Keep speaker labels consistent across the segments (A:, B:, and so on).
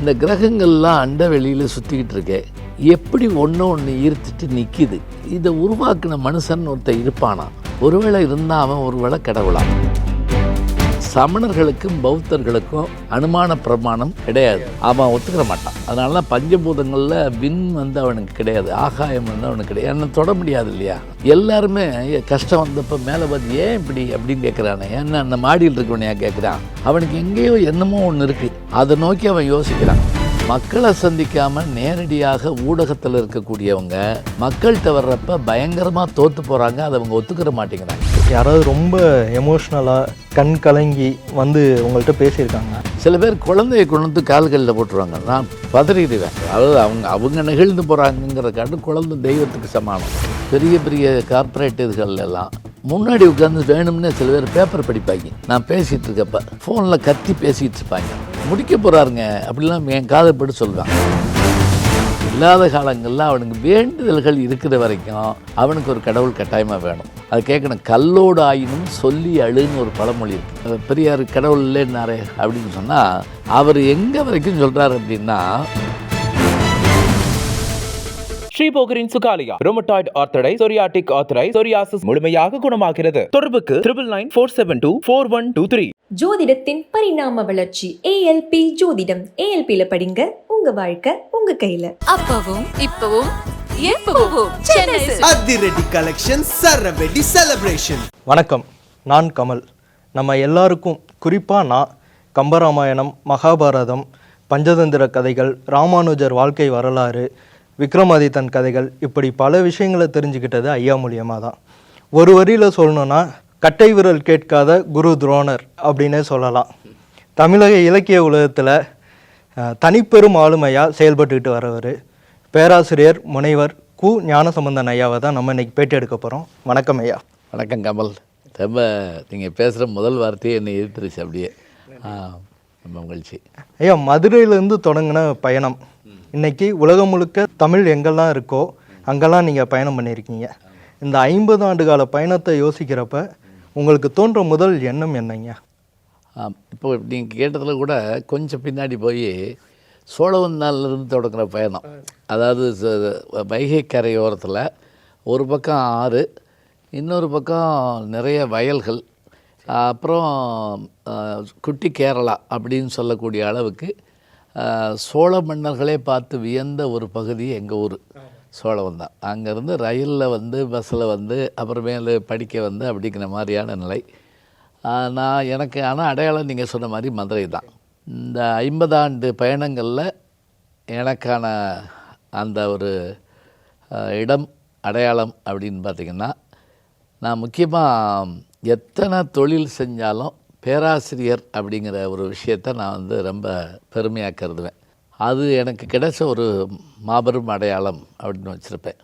A: இந்த கிரகங்கள்லாம் அண்ட வெளியில் சுற்றிக்கிட்டு இருக்கேன், எப்படி ஒன்று ஈர்த்துட்டு நிற்கிது? இதை உருவாக்கின மனுஷன் ஒருத்தர் இருப்பானா? ஒருவேளை இருந்தால் அவன் ஒருவேளை கடவுளா? சமணர்களுக்கும் பௌத்தர்களுக்கும் அனுமான பிரமாணம் கிடையாது, அவன் ஒத்துக்கிற மாட்டான். அதனால தான் பஞ்சபூதங்களில் விண் அவனுக்கு கிடையாது, ஆகாயம் அவனுக்கு கிடையாது, என்ன தொட முடியாது இல்லையா? எல்லாருமே கஷ்டம் வந்தப்போ மேலே பார்த்து ஏன் இப்படி அப்படின்னு கேட்குறானே, ஏன்னா அந்த மாடியில் இருக்கவனையா கேட்குறான். அவனுக்கு எங்கேயோ என்னமோ ஒன்று இருக்குது, அதை நோக்கி அவன் யோசிக்கிறான். மக்களை சந்திக்காமல் நேரடியாக ஊடகத்தில் இருக்கக்கூடியவங்க மக்கள்கிட்ட வர்றப்ப பயங்கரமாக தோற்று போகிறாங்க, அதை அவங்க ஒத்துக்கிற மாட்டேங்கிறாங்க.
B: யாராவது ரொம்ப எமோஷ்னலாக கண் கலங்கி வந்து உங்கள்கிட்ட பேசியிருக்காங்க?
A: சில பேர் குழந்தையை கொண்டு வந்து கால்களில் போட்டுருவாங்க, நான் பதறிடுவேன். அதாவது அவங்க நெகிழ்ந்து போகிறாங்கங்கிறக்காட்டு குழந்தை தெய்வத்துக்கு சமானம். பெரிய பெரிய கார்ப்பரேட் இதுகள்லாம் முன்னாடி உட்காந்து வேணும்னே சில பேர் பேப்பர் படிப்பாங்க. நான் பேசிகிட்டு இருக்கப்ப ஃபோனில் கத்தி பேசிகிட்டு இருப்பாங்க, முடிக்க போகிறாருங்க அப்படிலாம் என் காதப்பட்டு சொல்லுவாங்க. இல்லாத காலங்களில் அவனுக்கு வேண்டுதல்கள் இருக்கிற வரைக்கும் அவனுக்கு ஒரு கடவுள் கட்டாயமாக வேணும். அது கேட்கணும். கல்லோடு ஆயினும் சொல்லி அழுன்னு ஒரு பழமொழி இருக்குது. பெரியார் கடவுள் இல்லைன்னாரே அப்படின்னு சொன்னால் அவர் எங்கே வரைக்கும் சொல்கிறார் அப்படின்னா,
C: ஸ்ரீபோகரின் சுகாலியா ரோமட்டாய்டு ஆர்த்தரைட்டிஸ், சொரியாட்டிக் ஆர்த்தரைட்டிஸ், சொரியாசிஸ் முழுமையாக குணமாகிறது. தொடர்புக்கு 9994724123.
D: ஜோதிடத்தின் பரிணாம வளர்ச்சி ALP ஜோதிடம். ALPல படிங்க, உங்க வாழ்க்கை உங்க கையில.
E: அப்பவும் இப்பவும் எப்பவும் அதிரடி கலெக்ஷன், சரவெடி செலிப்ரேஷன்.
B: வணக்கம், நான் கமல். நம்ம எல்லாருக்கும், குறிப்பாக நான், கம்பராமாயணம், மகாபாரதம், பஞ்சதந்திர கதைகள், ராமானுஜர் வாழ்க்கை வரலாறு, விக்ரமாதித்தன் கதைகள், இப்படி பல விஷயங்களை தெரிஞ்சுக்கிட்டது ஐயா மூலியமாக தான். ஒரு வரியில் சொல்லணுன்னா, கட்டை விரல் கேட்காத குரு துரோணர் அப்படின்னே சொல்லலாம். தமிழக இலக்கிய உலகத்தில் தனிப்பெரும் ஆளுமையாக செயல்பட்டுக்கிட்டு வரவர் பேராசிரியர் முனைவர் கு. ஞானசம்பந்தன் ஐயாவை தான் நம்ம இன்றைக்கி பேட்டி எடுக்க போகிறோம். வணக்கம் ஐயா.
A: வணக்கம் கமல். ரொம்ப நீங்கள் பேசுகிற முதல் வார்த்தையே என்னை ஈர்த்துருச்சு, அப்படியே ரொம்ப மகிழ்ச்சி.
B: ஐயா, மதுரையிலேருந்து தொடங்கின பயணம் இன்றைக்கி உலகம் முழுக்க தமிழ் எங்கெல்லாம் இருக்கோ அங்கெல்லாம் நீங்கள் பயணம் பண்ணியிருக்கீங்க. இந்த 50 ஆண்டு கால பயணத்தை யோசிக்கிறப்ப உங்களுக்கு தோன்ற முதல் எண்ணம் என்னங்க?
A: இப்போ நீங்கள் கேட்டதில் கூட கொஞ்சம் பின்னாடி போய் சோழவந்தாலிருந்து தொடங்குற பயணம். அதாவது வைகை கரையோரத்தில் ஒரு பக்கம் ஆறு, இன்னொரு பக்கம் நிறைய வயல்கள், அப்புறம் குட்டி கேரளா அப்படின்னு சொல்லக்கூடிய அளவுக்கு சோழ மன்னர்களே பார்த்து வியந்த ஒரு பகுதி எங்கள் ஊர் சோழவந்தான். அங்கேருந்து ரயிலில் பஸ்ஸில் அப்புறமேலு படிக்க அப்படிங்கிற மாதிரியான நிலை. நான் எனக்கு ஆனால் அடையாளம் நீங்கள் சொன்ன மாதிரி மதுரை தான். இந்த 50 ஆண்டு பயணங்களில் எனக்கான அந்த ஒரு இடம் அடையாளம் அப்படின்னு பார்த்திங்கன்னா, நான் முக்கியமாக எத்தனை தொழில் செஞ்சாலும் பேராசிரியர் அப்படிங்கிற ஒரு விஷயத்தை நான் ரொம்ப பெருமையாக கருதுவேன். அது எனக்கு கிடைச்ச ஒரு மாபெரும் அடையாளம் அப்படின்னு வச்சுருப்பேன்.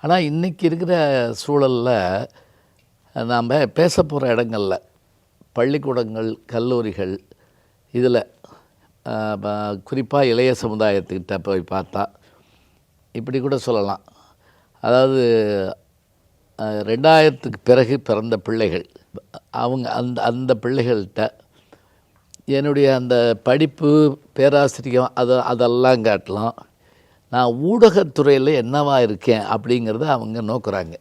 A: ஆனால் இன்றைக்கி இருக்கிற சூழலில் நாம் பேச போகிற இடங்களில் பள்ளிக்கூடங்கள், கல்லூரிகள், இதில் குறிப்பாக இளைய சமுதாயத்துக்கிட்ட போய் பார்த்தா இப்படி கூட சொல்லலாம். அதாவது 2000க்கு பிறகு பிறந்த பிள்ளைகள், அவங்க அந்த பிள்ளைகள்கிட்ட என்னுடைய அந்த படிப்பு, பேராசிரியம் அதெல்லாம் காட்டலாம் நான் ஊடகத்துறையில் என்னவா இருக்கேன் அப்படிங்கிறத அவங்க நோக்குறாங்க.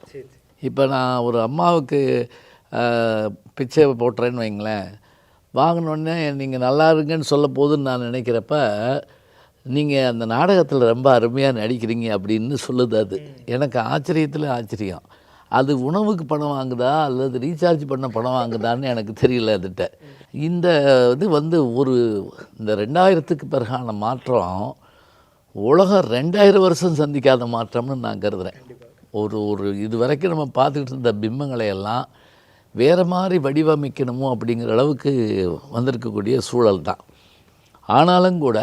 A: இப்போ நான் ஒரு அம்மாவுக்கு பிச்சை போட்டுறேன்னு வைங்களேன், வாங்கினோடனே நீங்கள் நல்லா இருங்கன்னு சொல்ல போதுன்னு நான் நினைக்கிறப்ப, நீங்கள் அந்த நாடகத்தில் ரொம்ப அருமையாக நடிக்கிறீங்க அப்படின்னு சொல்லுது. அது எனக்கு ஆச்சரியத்தில் ஆச்சரியம். அது உணவுக்கு பணம் வாங்குதா அல்லது ரீசார்ஜ் பண்ண பணம் வாங்குதான்னு எனக்கு தெரியல. அதுகிட்ட இந்த இது ஒரு இந்த 2000க்கு பிறகான மாற்றம் உலகம் 2000 வருஷம் சந்திக்காத மாற்றம்னு நான் கருதுகிறேன். ஒரு இது வரைக்கும் நம்ம பார்த்துக்கிட்டு இருந்த பிம்பங்களை எல்லாம் வேறு மாதிரி வடிவமைக்கணுமோ அப்படிங்கிற அளவுக்கு வந்திருக்கக்கூடிய சூழல் தான். ஆனாலும் கூட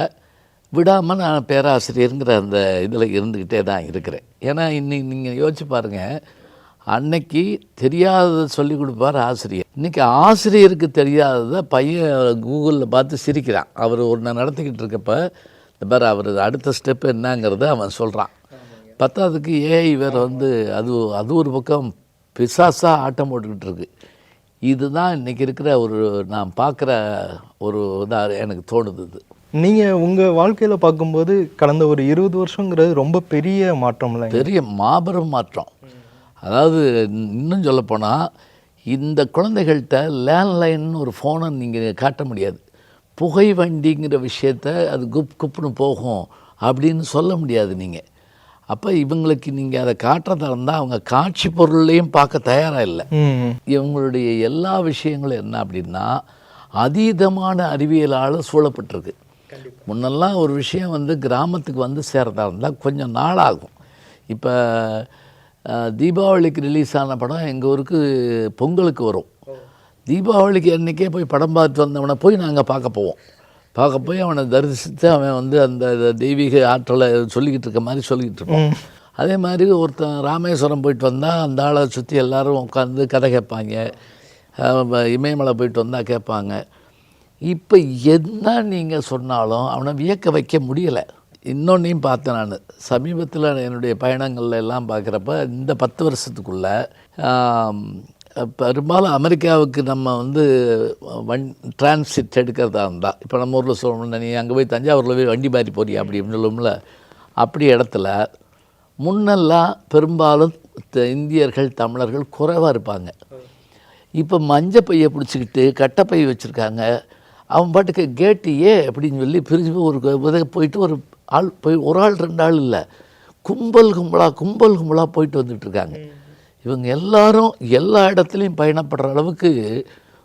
A: விடாமல் நான் பேராசிரியருங்கிற அந்த இதில் இருந்துக்கிட்டே தான் இருக்கிறேன். ஏன்னா இன்னைக்கு நீங்கள் யோசிச்சு பாருங்கள், அன்னைக்கு தெரியாததை சொல்லிக் கொடுப்பார் ஆசிரியர். இன்றைக்கி ஆசிரியருக்கு தெரியாததை பையன் கூகுளில் பார்த்து சிரிக்கிறான். அவர் ஒன்று நடத்திக்கிட்டு இருக்கப்ப இந்த பாரு அவர் அடுத்த ஸ்டெப்பு என்னங்கிறத அவன் சொல்கிறான். பத்தாவதுக்கு ஏஐ வேறு அது ஒரு பக்கம் பிசாசாக ஆட்டம் போட்டுக்கிட்டு இருக்கு. இதுதான் இன்றைக்கி இருக்கிற நான் பார்க்குற ஒரு இதாக எனக்கு தோணுது.
B: நீங்கள் உங்கள் வாழ்க்கையில் பார்க்கும்போது கடந்த ஒரு 20 வருஷங்கிறது ரொம்ப பெரிய மாற்றம் இல்லைங்க?
A: பெரிய மாபெரும் மாற்றம். அதாவது இன்னும் சொல்லப்போனால் இந்த குழந்தைகள்கிட்ட லேண்ட்லைன்னு ஒரு ஃபோனை நீங்கள் காட்ட முடியாது. புகை வண்டிங்கிற விஷயத்த அது குப்புன்னு போகும் அப்படின்னு சொல்ல முடியாது நீங்கள். அப்போ இவங்களுக்கு நீங்கள் அதை காட்டுறதா இருந்தால் அவங்க காட்சி பொருளையும் பார்க்க தயாராக இல்லை. இவங்களுடைய எல்லா விஷயங்களும் என்ன அப்படின்னா அதீதமான அறிவியலால் சூழப்பட்டிருக்கு. முன்னெல்லாம் ஒரு விஷயம் வந்து கிராமத்துக்கு வந்து சேரதா இருந்தால் கொஞ்சம் நாளாகும். இப்போ தீபாவளிக்கு ரிலீஸ் ஆன படம் எங்கள் ஊருக்கு பொங்கலுக்கு வரும். தீபாவளிக்கு அன்றைக்கே போய் படம் பார்த்து வந்தவனை போய் நாங்கள் பார்க்க போய் அவனை தரிசித்து அவன் வந்து அந்த தெய்வீக ஆற்றலை சொல்லிக்கிட்டு இருக்க மாதிரி சொல்லிக்கிட்டு இருப்போம். அதே மாதிரி ஒருத்தன் ராமேஸ்வரம் போயிட்டு வந்தால் அந்த ஆளை சுற்றி எல்லோரும் உட்காந்து கதை கேட்பாங்க. இமயமலை போயிட்டு வந்தால் கேட்பாங்க. இப்போ என்ன நீங்கள் சொன்னாலும் அவனை வியக்க வைக்க முடியலை. இன்னொன்றையும் பார்த்தேன் நான் சமீபத்தில் என்னுடைய பயணங்கள்ல எல்லாம் பார்க்குறப்ப இந்த 10 வருஷத்துக்குள்ளே பெரும்பாலும் அமெரிக்காவுக்கு நம்ம வந்து டிரான்சிட் எடுக்கிறதா இருந்தால் இப்போ நம்ம ஊரில் சொல்லணும்னா நீ அங்கே போய் தஞ்சாவூரில் போய் வண்டி மாறி போறியா அப்படின்னு சொல்லுவோம்ல, அப்படி இடத்துல முன்னெல்லாம் பெரும்பாலும் இந்தியர்கள் தமிழர்கள் குறைவாக இருப்பாங்க. இப்போ மஞ்சள் பையை பிடிச்சிக்கிட்டு கட்டைப்பை வச்சுருக்காங்க. அவன் பாட்டுக்கு கேட்டு அப்படின்னு சொல்லி பிரிஞ்சு ஒரு போயிட்டு ஒரு ஆள் 2 ஆள் இல்லை, கும்பல் கும்பலாக போயிட்டு வந்துட்டுருக்காங்க. இவங்க எல்லாரும் எல்லா இடத்துலையும் பயணப்படுற அளவுக்கு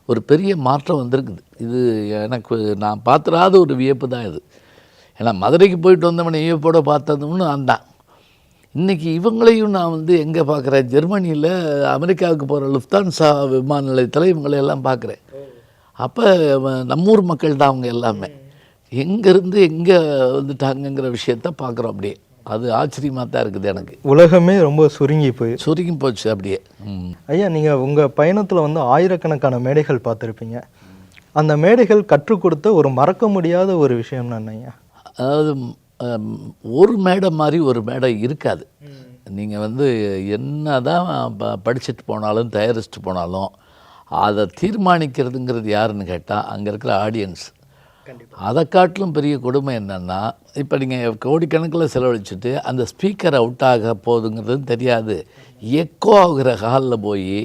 A: ஒரு பெரிய மாற்றம் வந்திருக்குது. இது எனக்கு நான் பார்த்துறாத ஒரு வியப்பு தான் இது. ஏன்னா மதுரைக்கு போயிட்டு வந்தவனை வியப்போட பார்த்ததுன்னு நான் தான். இன்றைக்கி இவங்களையும் நான் வந்து எங்கே பார்க்குறேன், ஜெர்மனியில் அமெரிக்காவுக்கு போகிற லுஃப்தான்சா விமான நிலையத்தில் இவங்களையெல்லாம் பார்க்குறேன். அப்போ நம்மூர் மக்கள் தான் அவங்க எல்லாமே. எங்கேருந்து எங்கே வந்துட்டாங்கங்கிற விஷயத்த பார்க்குறோம். அப்படியே அது ஆச்சரியமாக தான் இருக்குது எனக்கு.
B: உலகமே ரொம்ப சுருங்கி
A: போச்சு அப்படியே.
B: ஐயா, நீங்கள் உங்கள் பயணத்தில் வந்து ஆயிரக்கணக்கான மேடைகள் பார்த்துருப்பீங்க. அந்த மேடைகள் கற்றுக் கொடுத்த ஒரு மறக்க முடியாத ஒரு விஷயம் நான் ஐயா,
A: அதாவது ஒரு மேடை மாதிரி ஒரு மேடை இருக்காது. நீங்கள் வந்து என்ன தான் படிச்சுட்டு போனாலும் தயாரிச்சுட்டு போனாலும் அதை தீர்மானிக்கிறதுங்கிறது யாருன்னு கேட்டால் அங்கே இருக்கிற ஆடியன்ஸ். அதை காட்டிலும் பெரிய கொடுமை என்னென்னா, இப்போ நீங்கள் கோடிக்கணக்கில் செலவழிச்சுட்டு அந்த ஸ்பீக்கர் அவுட் ஆக போகுதுங்கிறது தெரியாது. எக்கோ ஆகுற ஹாலில் போய்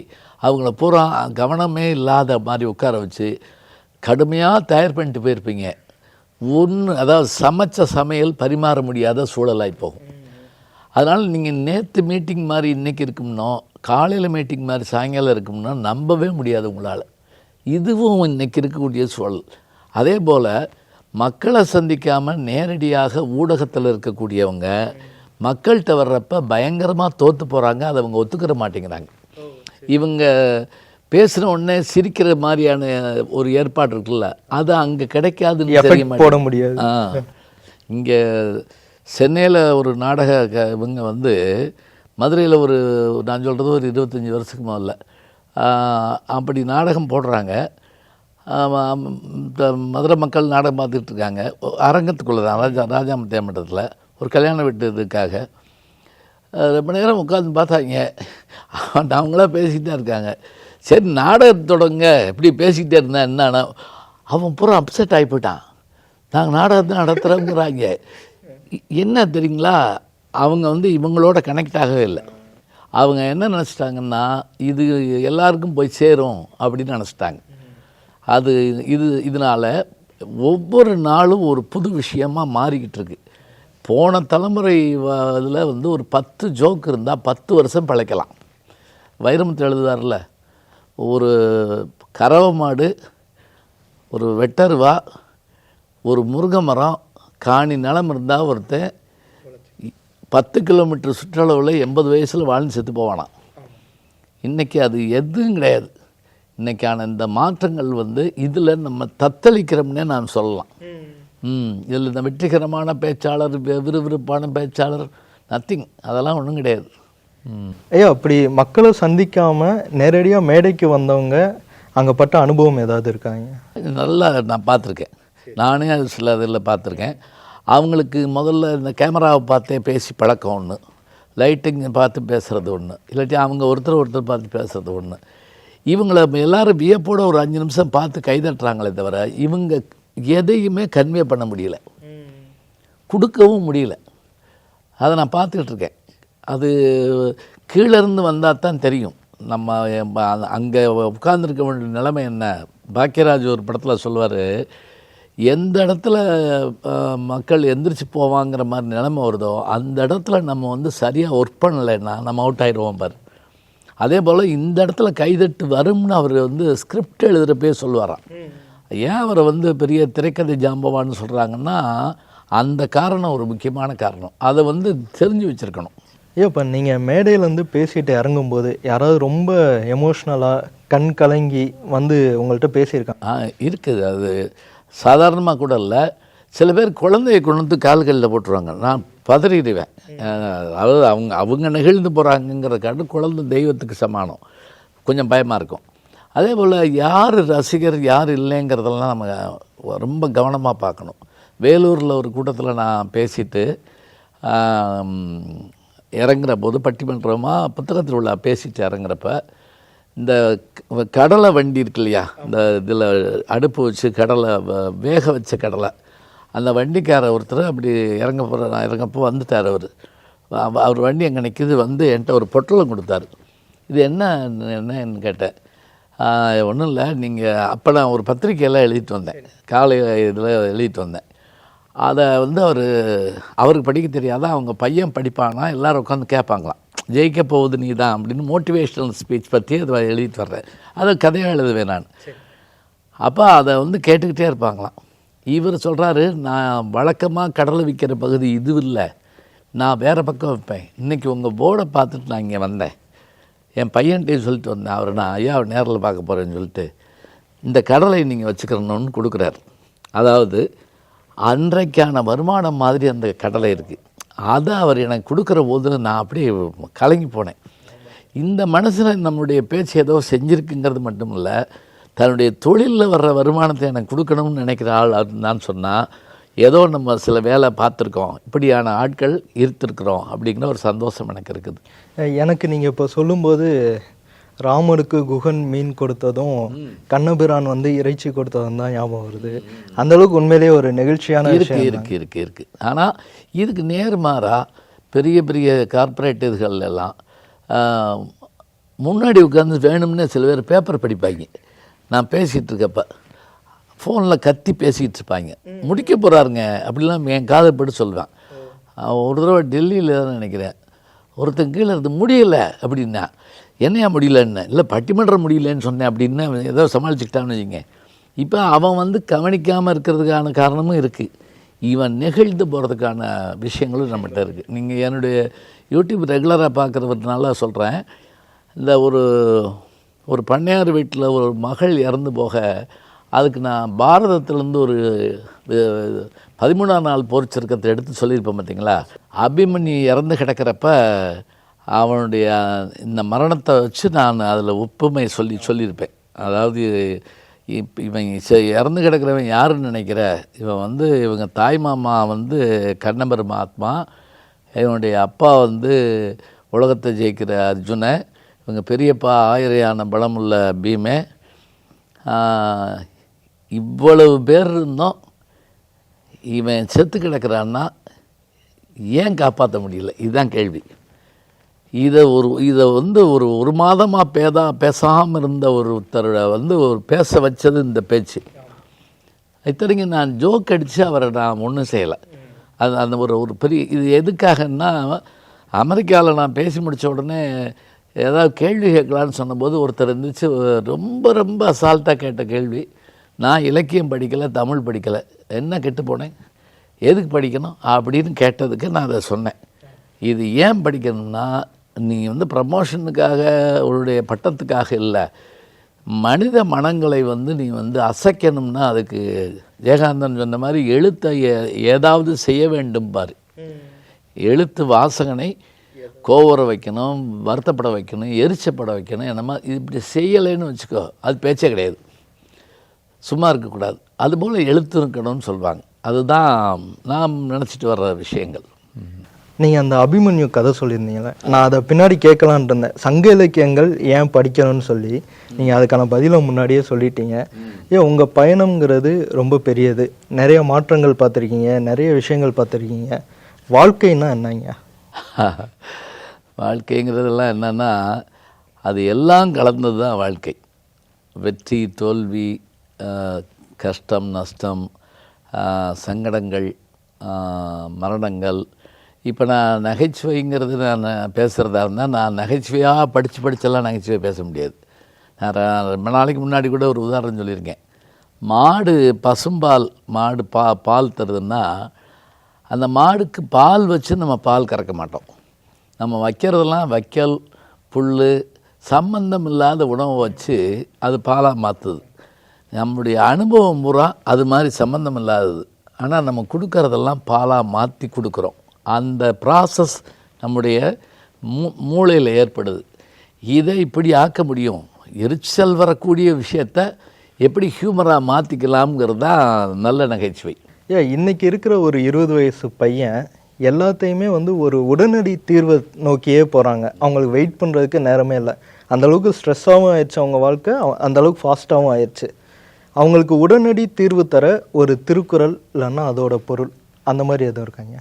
A: அவங்கள பூரா கவனமே இல்லாத மாதிரி உட்கார வச்சு கடுமையாக தயார் பண்ணிட்டு போயிருப்பீங்க. அதாவது சமைச்ச சமையல் பரிமாற முடியாத சூழலாகி போகும். அதனால் நீங்கள் நேற்று மீட்டிங் மாதிரி இன்றைக்கி இருக்கும்னோ, காலையில் மீட்டிங் மாதிரி சாயங்காலம் இருக்கும்னா நம்பவே முடியாது உங்களால். இதுவும் இன்றைக்கி இருக்கக்கூடிய சூழல். அதே போல் மக்களை சந்திக்காமல் நேரடியாக ஊடகத்தில் இருக்கக்கூடியவங்க மக்கள்கிட்ட வர்றப்ப பயங்கரமாக தோற்று போகிறாங்க. அதை அவங்க ஒத்துக்கிற மாட்டேங்கிறாங்க. இவங்க பேசுகிற உடனே சிரிக்கிற மாதிரியான ஒரு ஏற்பாடு இருக்குல்ல, அது அங்கே கிடைக்காதுன்னு தெரிய
B: போட முடியாது.
A: இங்கே சென்னையில் ஒரு நாடக இவங்க வந்து மதுரையில் நான் சொல்கிறது ஒரு 25 வருஷத்துக்கு முதல்ல அப்படி நாடகம் போடுறாங்க. மதுரை மக்கள் நாடகம் பார்த்துட்ருக்காங்க. அரங்கத்துக்குள்ளே தான் ராஜாமத்தே மட்டத்தில் ஒரு கல்யாண வீட்டுக்காக ரொம்ப நேரம் உட்காந்து பார்த்தாங்க. அவங்களாம் பேசிக்கிட்டு தான் இருக்காங்க. சரி நாடகம் தொடங்க இப்படி பேசிக்கிட்டே இருந்தேன். என்னன்னா அவன் பூரா அப்செட் ஆகி போயிட்டான். நாங்கள் நாடகத்தை நடத்துகிறோங்கிறாங்க. என்ன தெரியுங்களா, அவங்க வந்து இவங்களோட கனெக்ட் ஆகவே இல்லை. அவங்க என்ன நினச்சிட்டாங்கன்னா இது எல்லாருக்கும் போய் சேரும் அப்படின்னு நினச்சிட்டாங்க. இதனால் ஒவ்வொரு நாளும் ஒரு புது விஷயமாக மாறிக்கிட்டு இருக்கு. போன தலைமுறை இதில் வந்து ஒரு 10 ஜோக் இருந்தால் 10 வருஷம் பழைக்கலாம். வைரமுத்து எழுதுவார்ல, ஒரு கறவை மாடு, ஒரு வெட்டருவா, ஒரு முருங்கை மரம், காணி நிலம் இருந்தால் ஒருத்தன் 10 கிலோமீட்டர் சுற்றளவில் 80 வயசில் வாழ்ந்து செத்து போவானாம். இன்றைக்கி அது எதுவும் கிடையாது. இன்றைக்கான இந்த மாற்றங்கள் வந்து இதில் நம்ம தத்தளிக்கிறோம்னே நான் சொல்லலாம். இதில் இந்த வெற்றிகரமான பேச்சாளர், விறுவிறுப்பான பேச்சாளர், நத்திங், அதெல்லாம் ஒன்றும் கிடையாது.
B: ஐயா, அப்படி மக்களை சந்திக்காமல் நேரடியாக மேடைக்கு வந்தவங்க அங்கே பட்ட அனுபவம் ஏதாவது இருக்காங்க?
A: நல்லா நான் பார்த்துருக்கேன். நானே அது சில இதில் பார்த்துருக்கேன். அவங்களுக்கு முதல்ல இந்த கேமராவை பார்த்தே பேசி பழக்கம் ஒன்று, லைட்டிங் பார்த்து பேசுகிறது ஒன்று, இல்லாட்டி அவங்க ஒருத்தர் பார்த்து பேசுகிறது ஒன்று. இவங்களை எல்லோரும் வியப்போடு ஒரு 5 நிமிஷம் பார்த்து கைதட்டுறாங்களே தவிர இவங்க எதையுமே கன்வே பண்ண முடியல, கொடுக்கவும் முடியல. அதை நான் பார்த்துக்கிட்டு இருக்கேன். அது கீழேருந்து வந்தால் தான் தெரியும். நம்ம அங்கே உட்கார்ந்துருக்க வேண்டிய நிலைமை என்ன. பாக்கியராஜ் ஒரு படத்தில் சொல்லுவார், எந்த இடத்துல மக்கள் எந்திரிச்சு போவாங்கிற மாதிரி நிலைமை வருதோ அந்த இடத்துல நம்ம வந்து சரியாக ஒர்க் பண்ணலைன்னா நம்ம அவுட் ஆகிடுவோம் பாரு. அதே போல் இந்த இடத்துல கைதட்டு வரும்னு அவர் வந்து ஸ்கிரிப்ட் எழுதுகிறப்பே சொல்லுவாராம். ஏன் அவரை வந்து பெரிய திரைக்கதை ஜாம்பவான்னு சொல்கிறாங்கன்னா அந்த காரணம் ஒரு முக்கியமான காரணம். அதை வந்து தெரிஞ்சு வச்சுருக்கணும்.
B: இப்போ நீங்கள் மேடையிலேருந்து பேசிட்டு இறங்கும்போது யாராவது ரொம்ப எமோஷ்னலாக கண் கலங்கி வந்து உங்கள்கிட்ட பேசியிருக்காங்க?
A: இருக்குது. அது சாதாரணமாக கூட இல்லை. சில பேர் குழந்தையை கொண்டு வந்து கால்களில் போட்டுருவாங்க. நான் பதறிடுவேன். அதாவது அவங்க நெகிழ்ந்து போகிறாங்கங்கிறக்காட்டு குழந்தை தெய்வத்துக்கு சமானம். கொஞ்சம் பயமாக இருக்கும். அதே போல் யார் ரசிகர் யார் இல்லைங்கிறதெல்லாம் நம்ம ரொம்ப கவனமாக பார்க்கணும். வேலூரில் ஒரு கூட்டத்தில் நான் பேசிட்டு இறங்குற போது பட்டிமன்றமாக புத்தகத்தில் உள்ள பேசிட்டு இறங்குறப்ப இந்த கடலை வண்டி இருக்கு இல்லையா, இந்த இதில் அடுப்பு வச்சு கடலை வேக வச்ச கடலை, அந்த வண்டிக்கார ஒருத்தர் அப்படி இறங்கப்போ வந்துட்டார். அவர் வண்டி எங்கே நிற்கிது வந்து என்கிட்ட ஒரு பொட்டலம் கொடுத்தாரு. இது என்னன்னு கேட்டேன். ஒன்றும் இல்லை, நீங்கள் அப்போ நான் ஒரு பத்திரிக்கையெல்லாம் எழுதிட்டு வந்தேன், காலை இதில் எழுதிட்டு வந்தேன். அதை வந்து அவருக்கு படிக்க தெரியாத அவங்க பையன் படிப்பானா, எல்லோரும் உட்காந்து கேட்பாங்களாம், ஜெயிக்க போகுது நீ தான் அப்படின்னு மோட்டிவேஷ்னல் ஸ்பீச் பற்றி அதை எழுதிட்டு வர்றேன். அதை கதையாக எழுதுவேன் நான். அப்போ அதை வந்து கேட்டுக்கிட்டே இருப்பாங்களாம். இவர் சொல்கிறாரு, நான் வழக்கமாக கடலை விற்கிற பகுதி இது இல்லை, நான் வேறு பக்கம் வைப்பேன். இன்றைக்கி உங்கள் போர்டை பார்த்துட்டு நான் இங்கே வந்தேன், என் பையன்கிட்டையும் சொல்லிட்டு வந்தேன். அவர் நான் ஐயா நேரில் பார்க்க போகிறேன்னு சொல்லிட்டு இந்த கடலை நீங்கள் வச்சுக்கிறணுன்னு கொடுக்குறாரு. அதாவது அன்றைக்கான வருமானம் மாதிரி அந்த கடலை இருக்குது. அதை அவர் எனக்கு கொடுக்குற போது நான் அப்படியே கலங்கி போனேன். இந்த மனுஷனை நம்முடைய பேச்சு ஏதோ செஞ்சுருக்குங்கிறது மட்டும் இல்லை, தன்னுடைய தொழிலில் வர்ற வருமானத்தை எனக்கு கொடுக்கணும்னு நினைக்கிற ஆள் நான் சொன்னால் ஏதோ நம்ம சில வேலை பார்த்துருக்கோம், இப்படியான ஆட்கள் இருந்திருக்கிறோம் அப்படிங்கிற ஒரு சந்தோஷம் எனக்கு இருக்குது.
B: எனக்கு நீங்கள் இப்போ சொல்லும்போது ராமருக்கு குகன் மீன் கொடுத்ததும் கண்ணபிரான் வந்து இறைச்சி கொடுத்ததும் தான் ஞாபகம் வருது. அந்தளவுக்கு உண்மையிலேயே ஒரு நெகிழ்ச்சியான
A: இருக்கு. ஆனால் இதுக்கு நேர்மாறாக பெரிய பெரிய கார்ப்பரேட் இதுகள் எல்லாம் முன்னாடி உட்காந்து வேணும்னே சில பேர் பேப்பர் படிப்பாங்க. நான் பேசிகிட்டு இருக்கப்ப ஃபோனில் கத்தி பேசிகிட்டு இருப்பாங்க, முடிக்க போகிறாருங்க அப்படிலாம் என் காதப்பட்டு சொல்லுவேன். ஒரு தடவை டெல்லியில் தான் நினைக்கிறேன், ஒருத்தன் கீழே இருந்து முடியலை அப்படின்னா, என்னையா முடியலன்னு, இல்லை பட்டிமன்றம் முடியலன்னு சொன்னேன் அப்படின்னு ஏதோ சமாளிச்சுக்கிட்டான்னு வச்சுங்க. இப்போ அவன் வந்து கவனிக்காமல் இருக்கிறதுக்கான காரணமும் இருக்குது, இவன் நெகிழ்ந்து போகிறதுக்கான விஷயங்களும் நம்மகிட்ட இருக்குது. நீங்கள் என்னுடைய யூடியூப் ரெகுலராக பார்க்குறதுனால சொல்கிறேன். இந்த ஒரு பண்ணையார் வீட்டில் ஒரு மகள் இறந்து போக அதுக்கு நான் பாரதத்திலேருந்து ஒரு 13ஆம் நாள் போர்ச்சருக்கத்தை எடுத்து சொல்லியிருப்பேன் பார்த்தீங்களா. அபிமன்யு இறந்து கிடக்கிறப்ப அவனுடைய இந்த மரணத்தை வச்சு நான் அதில் ஒப்புமை சொல்லியிருப்பேன். அதாவது இவன் இறந்து கிடக்கிறவன் யாருன்னு நினைக்கிற, இவன் வந்து இவங்க தாய் மாமா வந்து கண்ணபெருமாத்மா, இவனுடைய அப்பா வந்து உலகத்தை ஜெயிக்கிற அர்ஜுன, இவங்க பெரியப்பா 1000 யானை பலமுள்ள பீமே, இவ்வளவு பேர் இருந்தோம், இவன் செத்து கிடக்கிறான்னா ஏன் காப்பாற்ற முடியல, இதுதான் கேள்வி. இதை வந்து ஒரு மாதமாக பேசாமல் இருந்த ஒருத்தரை வந்து பேச வச்சது இந்த பேச்சு. இத்தனைக்கு நான் ஜோக் அடித்து அவரை நான் ஒன்றும் செய்யலை. அந்த ஒரு பெரிய இது எதுக்காகன்னா, அமெரிக்காவில் நான் பேசி முடித்த உடனே ஏதாவது கேள்வி கேட்கலான்னு சொன்னபோது ஒருத்தர் இருந்துச்சு, ரொம்ப ரொம்ப அசால்ட்டாக கேட்ட கேள்வி. நான் இலக்கியம் படிக்கலை, தமிழ் படிக்கலை, என்ன கெட்டு போனேன், எதுக்கு படிக்கணும் அப்படின்னு கேட்டதுக்கு நான் அதை சொன்னேன். இது ஏன் படிக்கணும்னா, நீ வந்து ப்ரமோஷனுக்காக உன்னுடைய பட்டத்துக்காக இல்லை, மனித மனங்களை வந்து நீ வந்து அசைக்கணும்னா அதுக்கு ஜெயகாந்தன் சொன்ன மாதிரி எழுத்தை ஏதாவது செய்ய வேண்டும் பாரு. எழுத்து வாசகனை கோவர வைக்கணும், வருத்தப்பட வைக்கணும், எரிச்சப்பட வைக்கணும். என்னமா இப்படி செய்யலைன்னு வச்சுக்கோ, அது பேச்சே கிடையாது, சும்மா இருக்கக்கூடாது. அதுபோல் எழுத்து இருக்கணும்னு சொல்லுவாங்க. அதுதான் நாம் நினச்சிட்டு வர்ற விஷயங்கள்.
B: நீங்கள் அந்த அபிமன்யு கதை சொல்லியிருந்தீங்களே, நான் அதை பின்னாடி கேட்கலான் இருந்தேன். சங்க இலக்கியங்கள் ஏன் படிக்கணும்னு சொல்லி நீங்கள் அதுக்கான பதிலை முன்னாடியே சொல்லிட்டீங்க. ஏன் உங்கள் பயணம்ங்கிறது ரொம்ப பெரியது, நிறைய மாற்றங்கள் பார்த்துருக்கீங்க, நிறைய விஷயங்கள் பார்த்துருக்கீங்க. வாழ்க்கைன்னா என்னங்க?
A: வாழ்க்கைங்கிறதெல்லாம் என்னென்னா அது எல்லாம் கலந்தது தான் வாழ்க்கை. வெற்றி, தோல்வி, கஷ்டம், நஷ்டம், சங்கடங்கள், மரணங்கள். இப்போ நான் நகைச்சுவைங்கிறது நான் பேசுகிறதா இருந்தால் நான் நகைச்சுவையாக படித்தெல்லாம் நகைச்சுவை பேச முடியாது. நான் ரொம்ப நாளைக்கு முன்னாடி கூட ஒரு உதாரணம் சொல்லியிருக்கேன். மாடு பசும்பால் மாடு பால் தருதுன்னா அந்த மாடுக்கு பால் வச்சு நம்ம பால் கறக்க மாட்டோம். நம்ம வைக்கிறதெல்லாம் வைக்கல், புல், சம்பந்தம் இல்லாத உணவை வச்சு அது பாலாக மாற்றுது. நம்முடைய அனுபவம் பூரா அது மாதிரி சம்பந்தம் இல்லாதது. ஆனால் நம்ம கொடுக்கறதெல்லாம் பாலாக மாற்றி கொடுக்குறோம். அந்த ப்ராசஸ் நம்முடைய மூளையில் ஏற்படுது. இதை இப்படி ஆக்க முடியும், எரிச்சல் வரக்கூடிய விஷயத்தை எப்படி ஹியூமராக மாற்றிக்கலாம்ங்கிறது தான் நல்ல நகைச்சுவை.
B: இன்னைக்கு இருக்கிற ஒரு 20 வயசு பையன் எல்லாத்தையுமே ஒரு உடனடி தீர்வை நோக்கியே போகிறாங்க. அவங்களுக்கு வெயிட் பண்ணுறதுக்கு நேரமே இல்லை. அந்தளவுக்கு ஸ்ட்ரெஸ்ஸாகவும் ஆயிடுச்சு அவங்க வாழ்க்கை, அந்தளவுக்கு ஃபாஸ்ட்டாகவும் ஆயிடுச்சு. அவங்களுக்கு உடனடி தீர்வு தர ஒரு திருக்குறள் இல்லைன்னா அதோட பொருள் அந்த மாதிரி எதுவும் இருக்காங்க?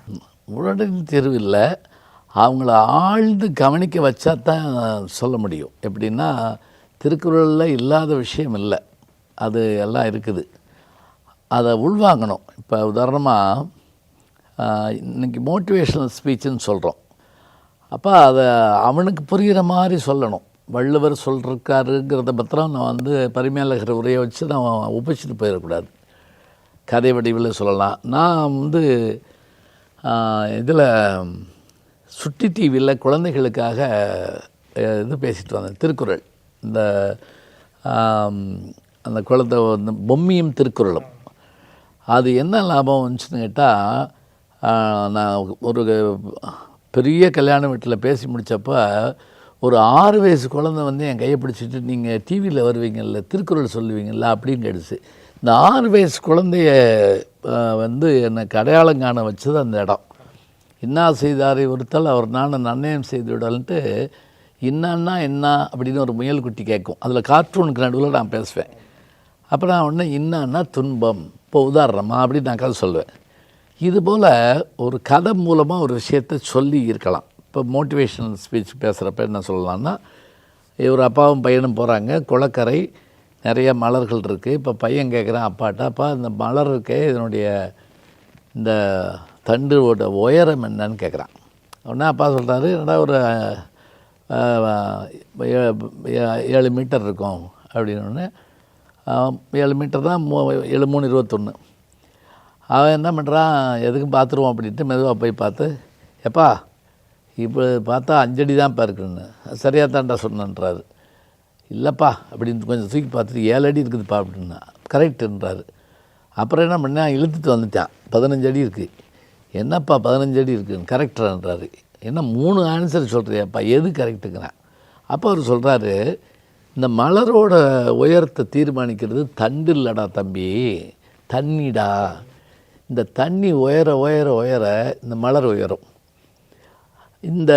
A: உடனடி தீர்வு இல்லை, அவங்கள ஆழ்ந்து கவனிக்க வச்சா தான் சொல்ல முடியும். எப்படின்னா திருக்குறளில் இல்லாத விஷயம் இல்லை, அது எல்லாம் இருக்குது. அதை உள்வாங்கணும். இப்போ உதாரணமாக இன்றைக்கி மோட்டிவேஷ்னல் ஸ்பீச்சுன்னு சொல்கிறோம். அப்போ அதை அவனுக்கு புரிகிற மாதிரி சொல்லணும். வள்ளுவர் சொல்லிருக்காருங்கிறத பத்திரம் நான் பரிமேலகர் உரையை வச்சு நான் ஒப்பிச்சுட்டு போயிடக்கூடாது. கதை வடிவில் சொல்லலாம். நான் இதில் சுட்டி டிவியில் குழந்தைகளுக்காக இது பேசிட்டு வந்தேன், திருக்குறள். இந்த அந்த குழந்தை பொம்மியும் திருக்குறளும். அது என்ன லாபம் வந்துச்சுன்னு கேட்டால், நான் ஒரு பெரிய கல்யாண வீட்டில் பேசி முடித்தப்போ ஒரு 6 வயசு குழந்தை என் கையை பிடிச்சிட்டு நீங்கள் டிவியில் வருவீங்கள்ல, திருக்குறள் சொல்லுவீங்கள்ல அப்படின்னு கேட்டுச்சு. இந்த 6 வயசு குழந்தைய எனக்கு அடையாளம் காண வச்சது அந்த இடம். இன்னா செய்தாரை ஒருத்தல் அவர் நான் நன்னயம் செய்து விடலன்ட்டு இன்னான்னா என்ன அப்படின்னு ஒரு முயல் குட்டி கேட்கும். அதில் கார்ட்டூனுக்கு நடுவில் நான் பேசுவேன். அப்போ நான் உடனே இன்னான்னா துன்பம், இப்போ உதாரணமாக அப்படின்னு நான் கதை சொல்லுவேன். இதுபோல் ஒரு கதை மூலமாக ஒரு விஷயத்தை சொல்லி இருக்கலாம். இப்போ மோட்டிவேஷனல் ஸ்பீச் பேசுகிறப்ப என்ன சொல்லலாம்னா, ஒரு அப்பாவும் பையனும் போகிறாங்க, குளக்கரை நிறைய மலர்கள் இருக்குது. இப்போ பையன் கேட்குறான் அப்பாட்ட, அப்பா இந்த மலர் இருக்கே இதனுடைய இந்த தண்டோட உயரம் என்னன்னு கேட்குறான். உடனே அப்பா சொல்கிறாரு, என்னடா ஒரு 7 மீட்டர் இருக்கும் அப்படின்னு. 7 மீட்டர் தான், 7 3 21. அவன் என்ன பண்ணுறான், எதுக்கும் பார்த்துருவோம் அப்படின்ட்டு மெதுவாக போய் பார்த்து, எப்பா இப்போ பார்த்தா 5 அடி தான் இப்போ இருக்குன்னு. சரியாக தான்டா சொன்னன்றாரு. இல்லைப்பா அப்படின்னு கொஞ்சம் தூக்கி பார்த்துட்டு 7 அடி இருக்குதுப்பா அப்படின்னா. கரெக்டுன்றாரு. அப்புறம் என்ன பண்ணால் இழுத்துட்டு வந்துட்டான், 15 அடி இருக்குது. என்னப்பா 15 அடி இருக்குன்னு? கரெக்டான்றாரு. என்ன 3 ஆன்சர் சொல்கிறியாப்பா, எது கரெக்டுங்கிறான். அப்போ அவர் சொல்கிறாரு, இந்த மலரோட உயரத்தை தீர்மானிக்கிறது தண்டு இல்லைடா தம்பி, தண்ணிடா. இந்த தண்ணி உயர உயர உயர இந்த மலர் உயரும். இந்த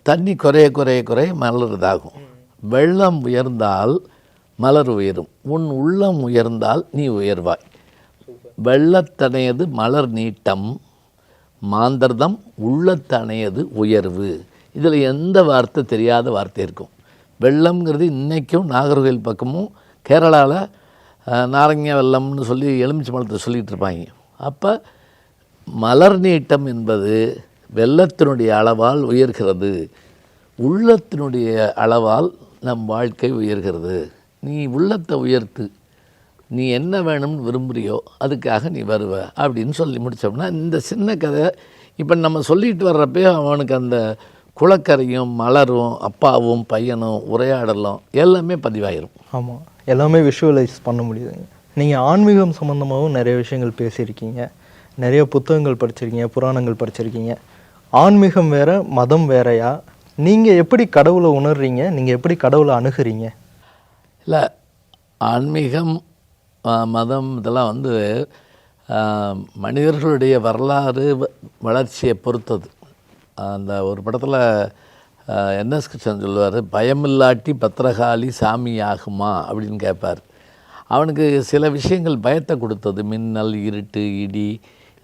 A: தண்ணி குறைய குறைய குறைய மலர் இதாகும். வெள்ளம் உயர்ந்தால் மலர் உயரும். உன் உள்ளம் உயர்ந்தால் நீ உயர்வாய். வெள்ளத்தனையது மலர் நீட்டம், மாந்தர்தம் உள்ளத்தனையது உயர்வு. இதில் எந்த வார்த்தை தெரியாத வார்த்தை இருக்கும்? வெள்ளம்ங்கிறது இன்றைக்கும் நாகர்கோவில் பக்கமும் கேரளாவில் நாரங்க வெள்ளம்னு சொல்லி எலுமிச்சை பழத்தை சொல்லிகிட்டு இருப்பாங்க. அப்போ மலர் நீட்டம் என்பது வெள்ளத்தினுடைய அளவால் உயர்கிறது, உள்ளத்தினுடைய அளவால் நம் வாழ்க்கை உயர்கிறது. நீ உள்ளத்தை உயர்த்து, நீ என்ன வேணும்னு விரும்புகிறியோ அதுக்காக நீ வருவ அப்படின்னு சொல்லி முடித்தோம்னா, இந்த சின்ன கதை இப்போ நம்ம சொல்லிட்டு வர்றப்போ அவனுக்கு அந்த குளக்கரையும் மலரும் அப்பாவும் பையனும் உரையாடலும் எல்லாமே பதிவாயிரும்.
B: ஆமாம், எல்லாமே விஷுவலைஸ் பண்ண முடியுதுங்க. நீங்கள் ஆன்மீகம் சம்மந்தமாகவும் நிறைய விஷயங்கள் பேசியிருக்கீங்க, நிறைய புத்தகங்கள் படிச்சிருக்கீங்க, புராணங்கள் படிச்சிருக்கீங்க. ஆன்மீகம் வேறு, மதம் வேறையா? நீங்கள் எப்படி கடவுளை உணர்றீங்க? நீங்கள் எப்படி கடவுளை அணுகிறீங்க?
A: இல்லை, ஆன்மீகம் மதம் இதெல்லாம் மனிதர்களுடைய வரலாறு வளர்ச்சியை பொறுத்தது. அந்த ஒரு படத்தில் என்எஸ் கிருஷ்ணன் சொல்லுவார், பயமில்லாட்டி பத்திரகாளி சாமி ஆகுமா அப்படின்னு கேட்பார். அவனுக்கு சில விஷயங்கள் பயத்தை கொடுத்தது, மின்னல், இருட்டு, இடி,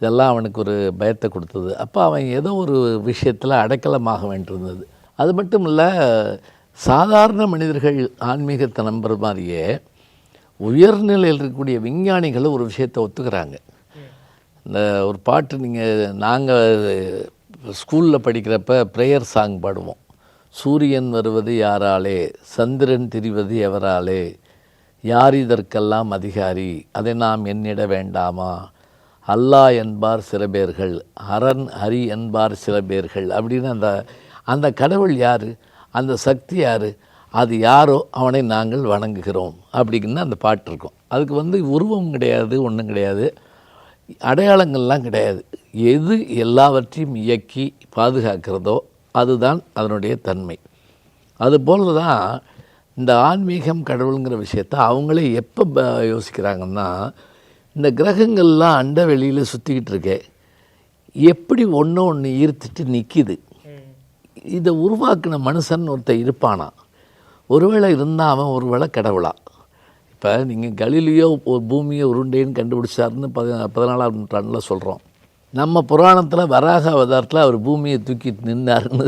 A: இதெல்லாம் அவனுக்கு ஒரு பயத்தை கொடுத்தது. அப்போ அவன் ஏதோ ஒரு விஷயத்தில் அடைக்கலமாக வேண்டியிருந்தது. அது மட்டும் இல்லை, சாதாரண மனிதர்கள் ஆன்மீகத்தை நம்புற மாதிரியே உயர்நிலையில் இருக்கக்கூடிய விஞ்ஞானிகளும் ஒரு விஷயத்தை ஒத்துக்கிறாங்க. இந்த ஒரு பாட்டு நாங்கள் ஸ்கூலில் படிக்கிறப்ப ப்ரேயர் சாங் பாடுவோம். சூரியன் வருவது யாராலே, சந்திரன் திரிவது எவராலே, யார் இதற்கெல்லாம் அதிகாரி, அதை நாம் எண்ணிட வேண்டாமா, அல்லாஹ் என்பார் சில பேர்கள், ஹரன் ஹரி என்பார் சில பேர்கள் அப்படின்னு அந்த கடவுள் யார், அந்த சக்தி யார், அது யாரோ அவனை நாங்கள் வணங்குகிறோம் அப்படின்னு அந்த பாட்டு இருக்கும். அதுக்கு உருவம் கிடையாது, ஒன்றும் கிடையாது, அடையாளங்கள்லாம் கிடையாது. எது எல்லாவற்றையும் இயக்கி பாதுகாக்கிறதோ அதுதான் அதனுடைய தன்மை. அதுபோல தான் இந்த ஆன்மீகம் கடவுளுங்கிற விஷயத்தை அவங்களே எப்போ யோசிக்கிறாங்கன்னா, இந்த கிரகங்கள்லாம் அண்ட வெளியில் சுற்றிக்கிட்டு இருக்கே, எப்படி ஒன்று ஈர்த்துட்டு நிற்கிது, இதை உருவாக்கின மனுஷன் ஒருத்தர் இருப்பானா, ஒருவேளை இருந்தால் அவன் ஒருவேளை கடவுளா. இப்போ நீங்கள் கலிலியோ ஒரு பூமியை உருண்டைன்னு கண்டுபிடிச்சாருன்னு 14ஆம் நூற்றாண்டில் சொல்கிறோம். நம்ம புராணத்தில் வராக அவதாரத்தில் அவர் பூமியை தூக்கிட்டு நின்னாருன்னு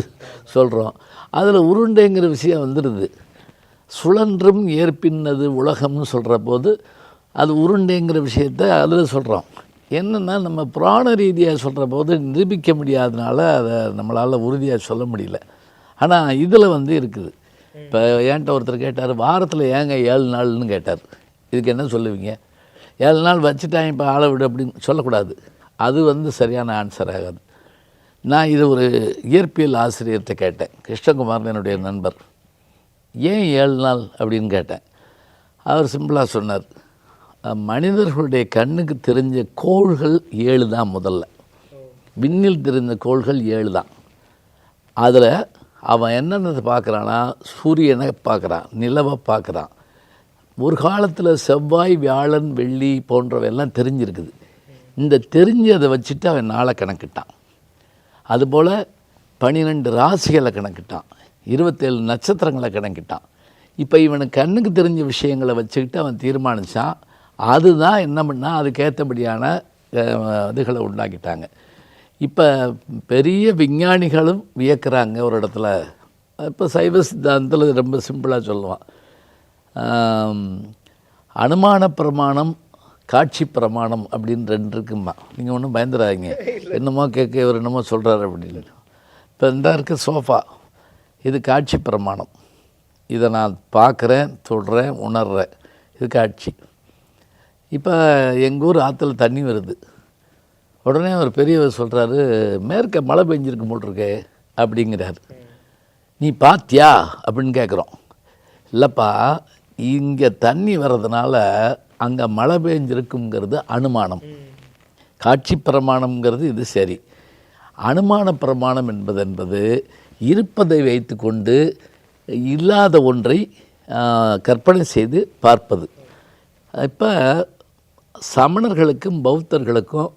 A: சொல்கிறோம். அதில் உருண்டைங்கிற விஷயம் வந்துடுது. சுழன்றும் ஏற்பின்னது உலகம்னு சொல்கிற போது அது உருண்டைங்கிற விஷயத்தை அதில் சொல்கிறோம். என்னென்னா, நம்ம புராண ரீதியாக சொல்கிற போது நிரூபிக்க முடியாதனால அதை நம்மளால் உறுதியாக சொல்ல முடியல. ஆனால் இதில் இருக்குது. இப்போ என்கிட்ட ஒருத்தர் கேட்டார், வாரத்தில் ஏங்க 7 நாள்னு கேட்டார். இதுக்கு என்ன சொல்லுவீங்க? 7 நாள் வச்சுட்டாங்க இப்போ ஆளை விடு அப்படின்னு சொல்லக்கூடாது. அது சரியான ஆன்சர் ஆகாது. நான் இது ஒரு இயற்பியல் ஆசிரியர்கிட்ட கேட்டேன், கிருஷ்ணகுமார்னு என்னுடைய நண்பர். ஏன் 7 நாள் அப்படின்னு கேட்டேன். அவர் சிம்பிளாக சொன்னார், மனிதர்களுடைய கண்ணுக்கு தெரிஞ்ச கோள்கள் 7 தான். முதல்ல விண்ணில் தெரிஞ்ச கோள்கள் 7 தான். அதில் அவன் என்னென்னதை பார்க்குறான்னா, சூரியனை பார்க்குறான், நிலவை பார்க்குறான். ஒரு காலத்தில் செவ்வாய், வியாழன், வெள்ளி போன்றவையெல்லாம் தெரிஞ்சிருக்குது. இந்த தெரிஞ்சதை வச்சுட்டு அவன் நாளை கணக்கிட்டான். அதுபோல் 12 ராசிகளை கணக்கிட்டான், 27 நட்சத்திரங்களை கணக்கிட்டான். இப்போ இவனுக்கு கண்ணுக்கு தெரிஞ்ச விஷயங்களை வச்சுக்கிட்டு அவன் தீர்மானித்தான். அதுதான் என்ன பண்ணால் அதுக்கேற்றபடியான இதுகளை உண்டாக்கிட்டாங்க. இப்போ பெரிய விஞ்ஞானிகளும் வியக்கிறாங்க ஒரு இடத்துல. இப்போ சைவ சித்தாந்தத்தில் ரொம்ப சிம்பிளாக சொல்லுவான், அனுமான பிரமாணம், காட்சி பிரமாணம் அப்படின்னு 2 இருக்குமா. நீங்கள் ஒன்றும் பயந்துடாதீங்க, என்னமோ கேட்க இவர் என்னமோ சொல்கிறார் அப்படின்னு. இப்போ இந்த இருக்க சோஃபா, இது காட்சி பிரமாணம். இதை நான் பார்க்குறேன், தொடுறேன், உணர்றேன், இது காட்சி. இப்போ எங்கள் ஊர் ஆற்றுல தண்ணி வருது. உடனே ஒரு பெரியவர் சொல்கிறாரு, மேற்க மழை பெஞ்சிருக்கு போட்டிருக்கே அப்படிங்கிறார். நீ பார்த்தியா அப்படின்னு கேட்குறோம். இல்லைப்பா, இங்கே தண்ணி வர்றதுனால அங்கே மழை பெஞ்சிருக்குங்கிறது அனுமானம். காட்சி பிரமாணம்ங்கிறது இது சரி. அனுமான பிரமாணம் என்பது இருப்பதை வைத்து கொண்டு இல்லாத ஒன்றை கற்பனை செய்து பார்ப்பது. இப்போ சமணர்களுக்கும் பௌத்தர்களுக்கும்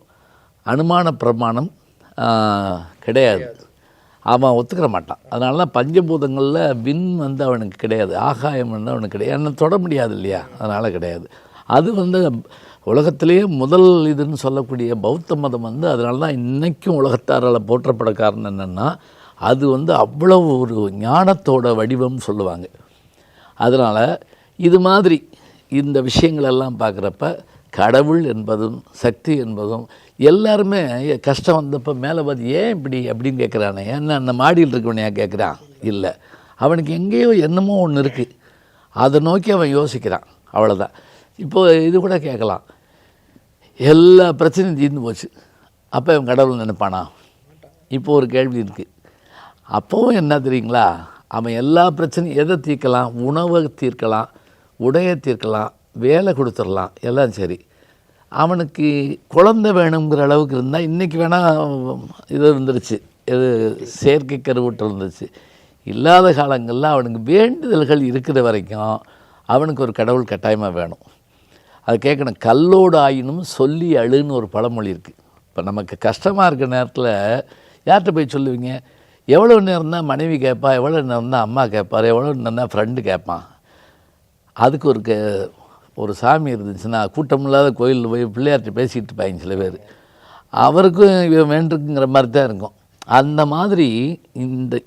A: அனுமான பிரமாணம் கிடையாது, அவன் ஒத்துக்கிற மாட்டான். அதனால தான் பஞ்சபூதங்களில் விண் அவனுக்கு கிடையாது, ஆகாயம் அவனுக்கு கிடையாது, என்ன தொட முடியாது இல்லையா, அதனால் கிடையாது. அது உலகத்திலேயே முதல் இதுன்னு சொல்லக்கூடிய பௌத்த மதம் அதனால தான் இன்றைக்கும் உலகத்தாரால் போற்றப்பட காரணம் என்னென்னா, அது அவ்வளவு ஒரு ஞானத்தோட வடிவம் சொல்லுவாங்க. அதனால் இது மாதிரி இந்த விஷயங்களெல்லாம் பார்க்குறப்ப கடவுள் என்பதும் சக்தி என்பதும் எல்லாருமே கஷ்டம் வந்தப்போ மேலே பார்த்து ஏன் இப்படி அப்படின்னு கேட்குறானே, ஏன்னா அந்த மாடியில் இருக்கவனையா கேட்குறான், இல்லை, அவனுக்கு எங்கேயோ என்னமோ ஒன்று இருக்குது, அதை நோக்கி அவன் யோசிக்கிறான், அவ்வளோதான். இப்போது இது கூட கேட்கலாம், எல்லா பிரச்சனையும் தீர்ந்து போச்சு, அப்போ அவன் கடவுள் நினைப்பானா? இப்போது ஒரு கேள்வி இருக்குது. அப்போவும் என்ன தெரியுங்களா, அவன் எல்லா பிரச்சனையும் எதை தீர்க்கலாம், உணவை தீர்க்கலாம், உடையை தீர்க்கலாம், வேலை கொடுத்துடலாம், எல்லாம் சரி. அவனுக்கு குழந்தை வேணுங்கிற அளவுக்கு இருந்தால் இன்றைக்கி வேணால் இது இருந்துருச்சு, இது செயற்கை கருவூட்டு இருந்துச்சு. இல்லாத காலங்களில் அவனுக்கு வேண்டுதல்கள் இருக்கிற வரைக்கும் அவனுக்கு ஒரு கடவுள் கட்டாயமாக வேணும். அது கேட்கணும். கல்லோடு ஆயினும் சொல்லி அழுன்னு ஒரு பழமொழி இருக்குது. இப்போ நமக்கு கஷ்டமாக இருக்கிற நேரத்தில் யார்கிட்ட போய் சொல்லுவீங்க? எவ்வளோ நேரம் தான் மனைவி கேட்பா, எவ்வளோ நேரம் தான் அம்மா கேட்பார், எவ்வளோ நேரம் தான் ஃப்ரெண்டு கேட்பான். அதுக்கு ஒரு சாமி இருந்துச்சுன்னா கூட்டமில்லாத கோயிலில் போய் பிள்ளையார்கிட்ட பேசிக்கிட்டு இருப்பாங்க சில பேர். அவருக்கும் இவன் வேண்டிருக்குங்கிற மாதிரி தான் இருக்கும். அந்த மாதிரி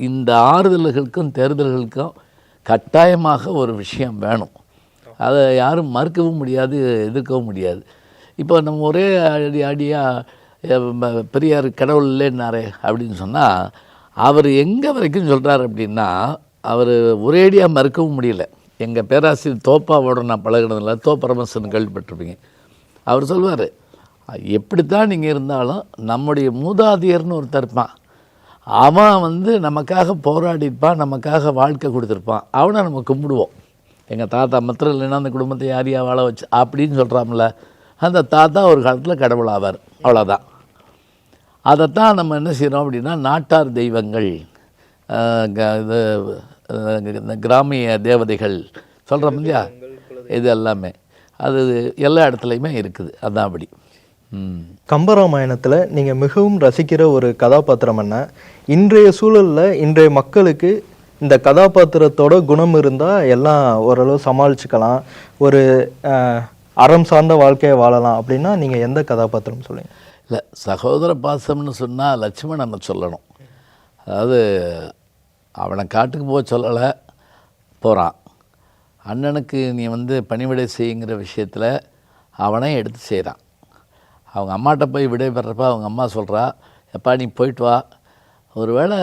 A: இந்த ஆறுதல்களுக்கும் தேர்தல்களுக்கும் கட்டாயமாக ஒரு விஷயம் வேணும். அதை யாரும் மறுக்கவும் முடியாது, எதிர்க்கவும் முடியாது. இப்போ நம்ம ஒரே அடியாக பெரியார் கடவுள் இல்லைன்னாரே அப்படின்னு சொன்னால், அவர் எங்கே வரைக்கும் சொல்கிறார் அப்படின்னா, அவர் ஒரேடியாக மறுக்கவும் முடியல. எங்கள் பேராசிரியர் தோப்பாவோட நான் பழகினதில்ல, தோப்பரமசன் கேள்விப்பட்டிருப்பீங்க. அவர் சொல்வார், எப்படித்தான் நீங்கள் இருந்தாலும் நம்முடைய மூதாதையர்னு ஒருத்தர் இருப்பான், அவன் நமக்காக போராடிப்பான், நமக்காக வாழ்க்கை கொடுத்துருப்பான், அவனை நம்ம கும்பிடுவோம். எங்கள் தாத்தா மாத்திரம் இல்லைன்னா அந்த குடும்பத்தை யாரையா வாழ வச்சு அப்படின்னு சொல்கிறாங்கள, அந்த தாத்தா ஒரு காலத்தில் கடவுள் ஆவார், அவ்வளோதான். அதைத்தான் நம்ம என்ன செய்கிறோம் அப்படின்னா, நாட்டார் தெய்வங்கள், இந்த கிராமிய தேவதைகள் சொல்கிறோம் இல்லையா, இது எல்லாமே அது எல்லா இடத்துலையுமே இருக்குது. அதான் அப்படி.
B: கம்பராமாயணத்தில் நீங்கள் மிகவும் ரசிக்கிற ஒரு கதாபாத்திரம் என்ன? இன்றைய சூழலில் இன்றைய மக்களுக்கு இந்த கதாபாத்திரத்தோட குணம் இருந்தால் எல்லாம் ஓரளவு சமாளிச்சுக்கலாம், ஒரு அறம் சார்ந்த வாழ்க்கையை வாழலாம் அப்படின்னா நீங்கள் எந்த கதாபாத்திரம் சொல்லுங்கள்?
A: இல்லை, சகோதர பாசம்னு சொன்னால் லட்சுமணனை சொல்லணும். அதாவது அவனை காட்டுக்கு போக சொல்லலை, போகிறான். அண்ணனுக்கு நீ பணிவிடை செய்யுங்கிற விஷயத்தில் அவனே எடுத்து செய்கிறான். அவங்க அம்மாட்ட போய் விடை பெறப்ப அவங்க அம்மா சொல்கிறா, எப்பா நீ போயிட்டு வா, ஒருவேளை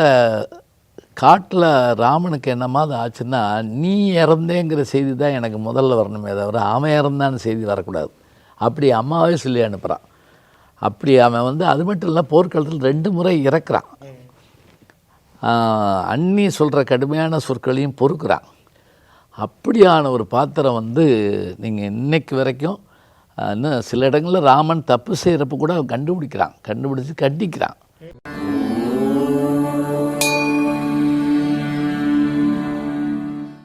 A: காட்டில் ராமனுக்கு என்னமாவது ஆச்சுன்னா நீ இறந்தேங்கிற செய்தி தான் எனக்கு முதல்ல வரணுமே தவிர அவன் இறந்தான்னு செய்தி வரக்கூடாது. அப்படி அம்மாவே சொல்லி அனுப்புகிறான். அப்படி அவன் அது மட்டும் இல்லை, போர்க்களத்தில் 2 முறை இறக்குறான். அண்ணி சொல்கிற கடுமையான சொற்களையும் பொறுக்கிறான். அப்படியான ஒரு பாத்திரம் நீங்கள் இன்னைக்கு வரைக்கும் இன்னும் சில இடங்களில் ராமன் தப்பு செய்கிறப்ப கூட அவன் கண்டுபிடிச்சு கண்டிக்கிறான்.